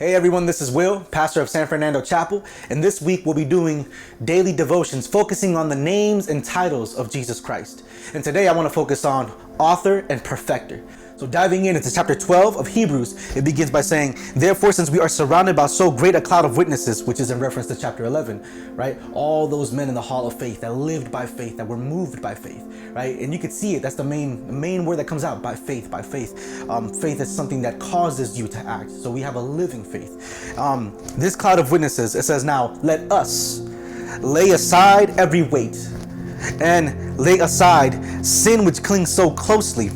Hey everyone, this is Will, pastor of San Fernando Chapel, and this week we'll be doing daily devotions focusing on the names and titles of Jesus Christ. And today I want to focus on author and perfecter. So diving in into chapter 12 of Hebrews, it begins by saying, therefore, since we are surrounded by so great a cloud of witnesses, which is in reference to chapter 11, right? All those men in the hall of faith that lived by faith, that were moved by faith, right? And you could see it. That's the main word that comes out, by faith, by faith. Faith is something that causes you to act. So we have a living faith. This cloud of witnesses, it says, now let us lay aside every weight and lay aside sin which clings so closely,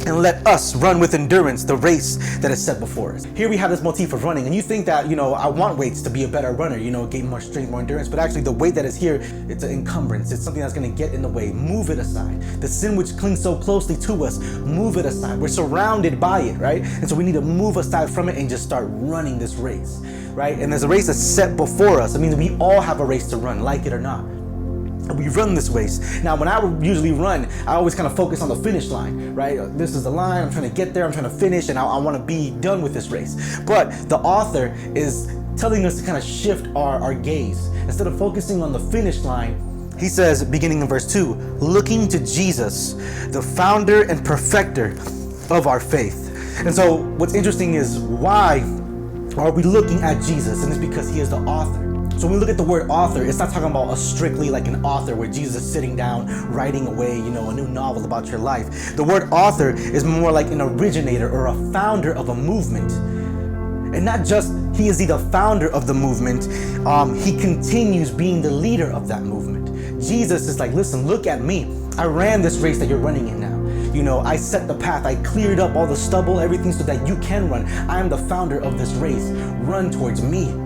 and let us run with endurance the race that is set before us. Here we have this motif of running, and you think that, I want weights to be a better runner, gain more strength, more endurance, but actually the weight that is here, it's an encumbrance. It's something that's gonna get in the way. Move it aside. The sin which clings so closely to us, move it aside. We're surrounded by it, right? And so we need to move aside from it and just start running this race, right? And there's a race that's set before us. I mean, we all have a race to run, like it or not. We run this race. Now, when I usually run, I always kind of focus on the finish line, right? This is the line, I'm trying to get there, I'm trying to finish, and I want to be done with this race. But the author is telling us to kind of shift our gaze. Instead of focusing on the finish line, he says, beginning in verse 2, looking to Jesus, the founder and perfecter of our faith. And so what's interesting is, why are we looking at Jesus? And it's because he is the author. So when we look at the word author, it's not talking about a strictly like an author where Jesus is sitting down writing away, a new novel about your life. The word author is more like an originator or a founder of a movement. And not just he is the founder of the movement, he continues being the leader of that movement. Jesus is like, listen, look at me. I ran this race that you're running in now. I set the path. I cleared up all the stubble, everything so that you can run. I am the founder of this race. Run towards me.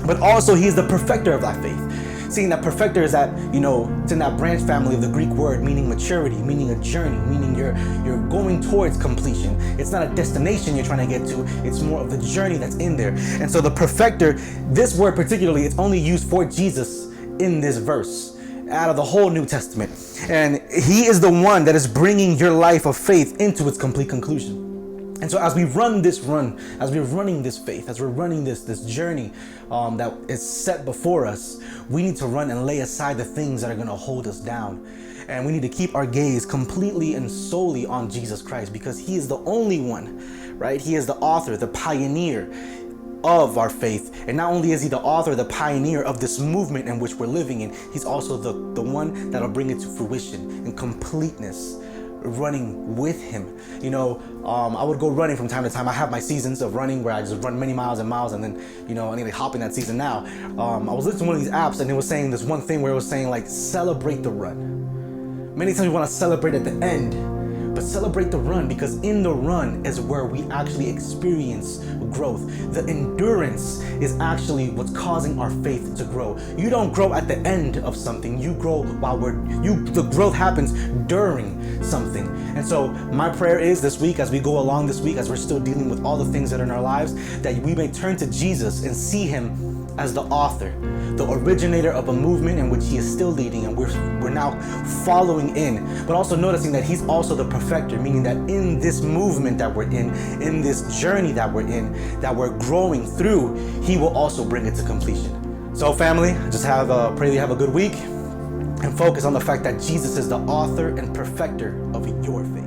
But also he is the perfecter of thy faith. Seeing that perfecter is that, it's in that branch family of the Greek word meaning maturity, meaning a journey, meaning you're going towards completion. It's not a destination you're trying to get to, it's more of the journey that's in there. And so the perfecter, this word particularly, it's only used for Jesus in this verse out of the whole New Testament. And he is the one that is bringing your life of faith into its complete conclusion. And so as we run this run, as we're running this faith, as we're running this journey that is set before us, we need to run and lay aside the things that are going to hold us down. And we need to keep our gaze completely and solely on Jesus Christ, because he is the only one, right? He is the author, the pioneer of our faith. And not only is he the author, the pioneer of this movement in which we're living in, he's also the one that'll bring it to fruition in completeness. Running with him. I would go running from time to time. I have my seasons of running where I just run many miles and miles, and then I need to hop in that season now. I was listening to one of these apps, and it was saying this one thing where it was saying like, celebrate the run. Many times we want to celebrate at the end, but celebrate the run, because in the run is where we actually experience growth. The endurance is actually what's causing our faith to grow. You don't grow at the end of something. You grow while the growth happens during something. And so my prayer is this week, as we go along this week, as we're still dealing with all the things that are in our lives, that we may turn to Jesus and see him as the author, the originator of a movement in which he is still leading, and we're now following in, but also noticing that he's also the perfecter, meaning that in this movement that we're in this journey that we're in, that we're growing through, he will also bring it to completion. So family, just pray that you have a good week, and focus on the fact that Jesus is the author and perfecter of your faith.